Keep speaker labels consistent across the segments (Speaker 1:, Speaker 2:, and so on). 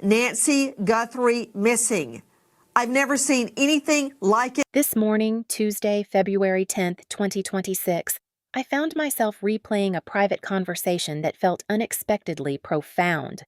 Speaker 1: Nancy Guthrie missing. I've never seen anything like it.
Speaker 2: This morning, Tuesday, February 10th, 2026, I found myself replaying a private conversation that felt unexpectedly profound.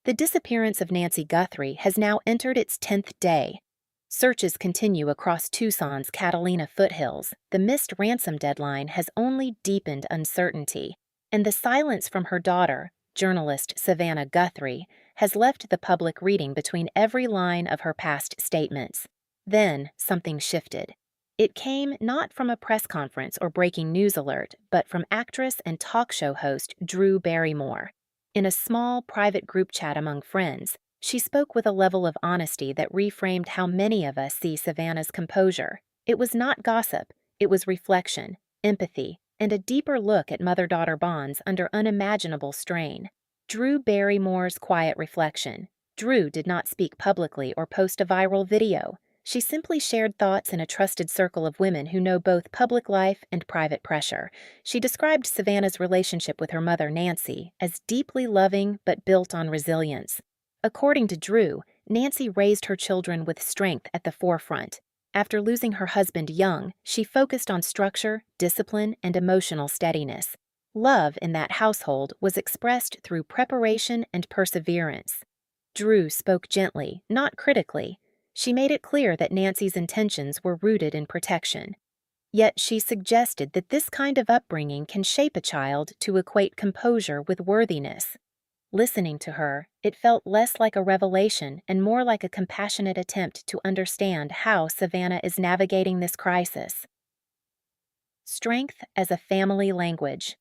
Speaker 2: The disappearance of Nancy Guthrie has now entered its 10th day. Searches continue across Tucson's Catalina foothills. The missed ransom deadline has only deepened uncertainty, and the silence from her daughter, journalist Savannah Guthrie, has left the public reading between every line of her past statements. Then something shifted. It came not from a press conference or breaking news alert, but from actress and talk show host Drew Barrymore. In a small, private group chat among friends, she spoke with a level of honesty that reframed how many of us see Savannah's composure. It was not gossip, it was reflection, empathy, and a deeper look at mother-daughter bonds under unimaginable strain. Drew Barrymore's quiet reflection. Drew did not speak publicly or post a viral video. She simply shared thoughts in a trusted circle of women who know both public life and private pressure. She described Savannah's relationship with her mother, Nancy, as deeply loving but built on resilience. According to Drew, Nancy raised her children with strength at the forefront. After losing her husband young, she focused on structure, discipline, and emotional steadiness. Love in that household was expressed through preparation and perseverance. Drew spoke gently, not critically. She made it clear that Nancy's intentions were rooted in protection. Yet she suggested that this kind of upbringing can shape a child to equate composure with worthiness. Listening to her, it felt less like a revelation and more like a compassionate attempt to understand how Savannah is navigating this crisis. Strength as a family language.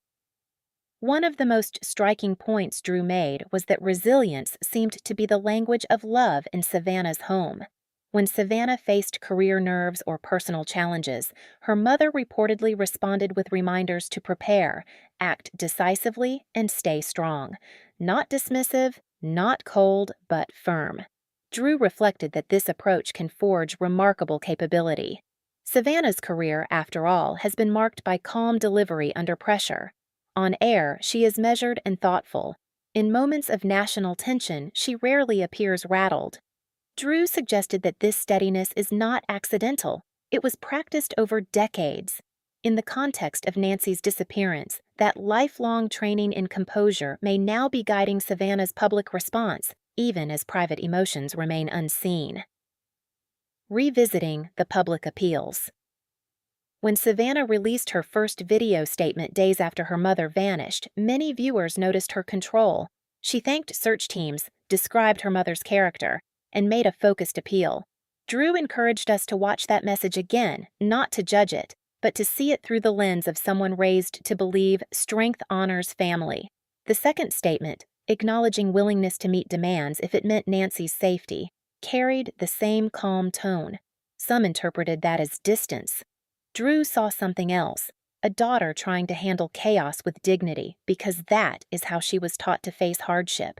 Speaker 2: One of the most striking points Drew made was that resilience seemed to be the language of love in Savannah's home. When Savannah faced career nerves or personal challenges, her mother reportedly responded with reminders to prepare, act decisively, and stay strong. Not dismissive, not cold, but firm. Drew reflected that this approach can forge remarkable capability. Savannah's career, after all, has been marked by calm delivery under pressure. On air, she is measured and thoughtful. In moments of national tension, she rarely appears rattled. Drew suggested that this steadiness is not accidental. It was practiced over decades. In the context of Nancy's disappearance, that lifelong training in composure may now be guiding Savannah's public response, even as private emotions remain unseen. Revisiting the public appeals. When Savannah released her first video statement days after her mother vanished, many viewers noticed her control. She thanked search teams, described her mother's character, and made a focused appeal. Drew encouraged us to watch that message again, not to judge it, but to see it through the lens of someone raised to believe strength honors family. The second statement, acknowledging willingness to meet demands if it meant Nancy's safety, carried the same calm tone. Some interpreted that as distance. Drew saw something else, a daughter trying to handle chaos with dignity because that is how she was taught to face hardship.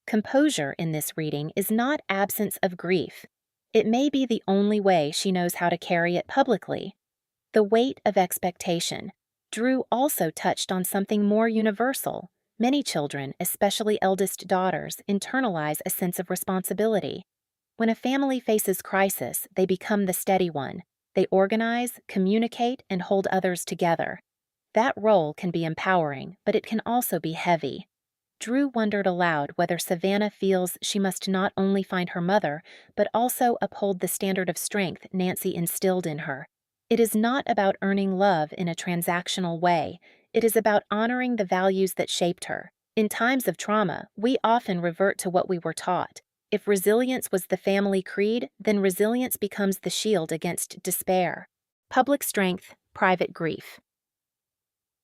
Speaker 2: Composure in this reading is not absence of grief. It may be the only way she knows how to carry it publicly. The weight of expectation. Drew also touched on something more universal. Many children, especially eldest daughters, internalize a sense of responsibility. When a family faces crisis, they become the steady one. They organize, communicate, and hold others together. That role can be empowering, but it can also be heavy. Drew wondered aloud whether Savannah feels she must not only find her mother, but also uphold the standard of strength Nancy instilled in her. It is not about earning love in a transactional way. It is about honoring the values that shaped her. In times of trauma, we often revert to what we were taught. If resilience was the family creed, then resilience becomes the shield against despair. Public strength, private grief.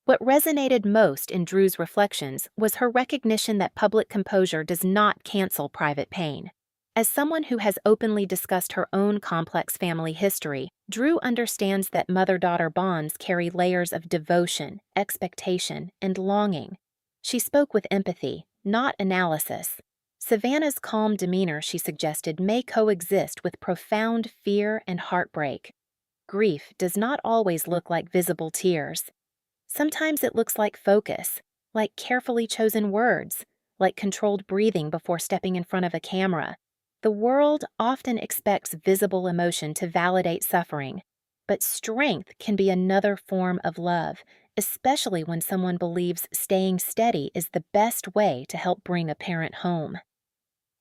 Speaker 2: What resonated most in Drew's reflections was her recognition that public composure does not cancel private pain. As someone who has openly discussed her own complex family history, Drew understands that mother-daughter bonds carry layers of devotion, expectation, and longing. She spoke with empathy, not analysis. Savannah's calm demeanor, she suggested, may coexist with profound fear and heartbreak. Grief does not always look like visible tears. Sometimes it looks like focus, like carefully chosen words, like controlled breathing before stepping in front of a camera. The world often expects visible emotion to validate suffering, but strength can be another form of love, especially when someone believes staying steady is the best way to help bring a parent home.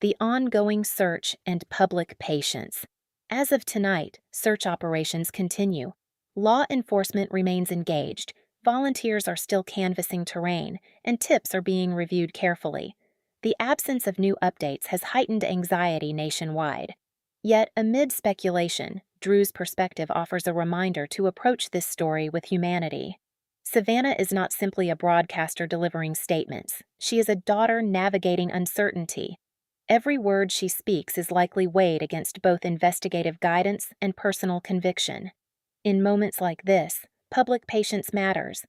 Speaker 2: The ongoing search and public patience. As of tonight, search operations continue. Law enforcement remains engaged, volunteers are still canvassing terrain, and tips are being reviewed carefully. The absence of new updates has heightened anxiety nationwide. Yet, amid speculation, Drew's perspective offers a reminder to approach this story with humanity. Savannah is not simply a broadcaster delivering statements. She is a daughter navigating uncertainty. Every word she speaks is likely weighed against both investigative guidance and personal conviction. In moments like this, public patience matters.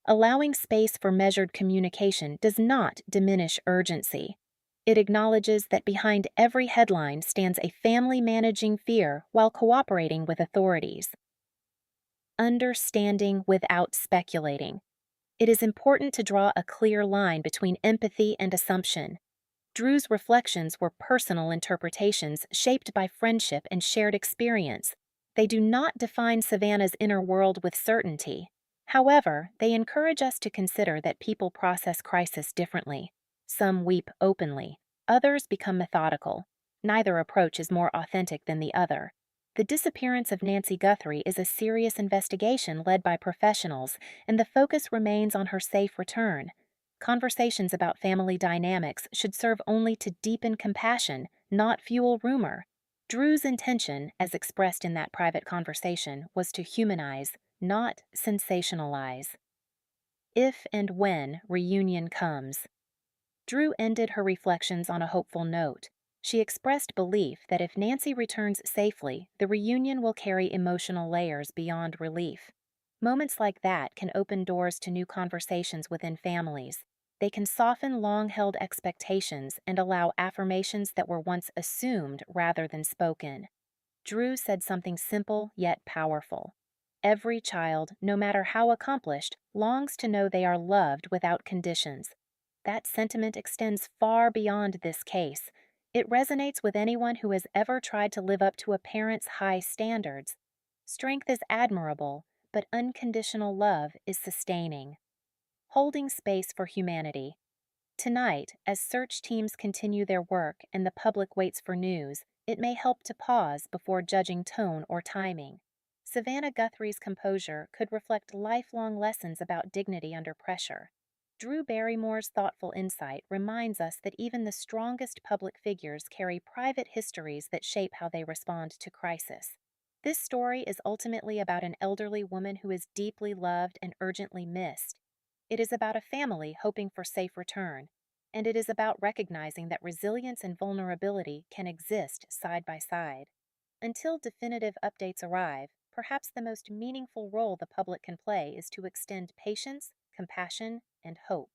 Speaker 2: Allowing space for measured communication does not diminish urgency. It acknowledges that behind every headline stands a family managing fear while cooperating with authorities. Understanding without speculating. It is important to draw a clear line between empathy and assumption. Drew's reflections were personal interpretations shaped by friendship and shared experience. They do not define Savannah's inner world with certainty. However, they encourage us to consider that people process crisis differently. Some weep openly, others become methodical. Neither approach is more authentic than the other. The disappearance of Nancy Guthrie is a serious investigation led by professionals, and the focus remains on her safe return. Conversations about family dynamics should serve only to deepen compassion, not fuel rumor. Drew's intention, as expressed in that private conversation, was to humanize, not sensationalize. If and when reunion comes. Drew ended her reflections on a hopeful note. She expressed belief that if Nancy returns safely, the reunion will carry emotional layers beyond relief. Moments like that can open doors to new conversations within families. They can soften long-held expectations and allow affirmations that were once assumed rather than spoken. Drew said something simple yet powerful. Every child, no matter how accomplished, longs to know they are loved without conditions. That sentiment extends far beyond this case. It resonates with anyone who has ever tried to live up to a parent's high standards. Strength is admirable, but unconditional love is sustaining. Holding space for humanity. Tonight, as search teams continue their work and the public waits for news, it may help to pause before judging tone or timing. Savannah Guthrie's composure could reflect lifelong lessons about dignity under pressure. Drew Barrymore's thoughtful insight reminds us that even the strongest public figures carry private histories that shape how they respond to crisis. This story is ultimately about an elderly woman who is deeply loved and urgently missed. It is about a family hoping for safe return, and it is about recognizing that resilience and vulnerability can exist side by side. Until definitive updates arrive, perhaps the most meaningful role the public can play is to extend patience, compassion, and hope.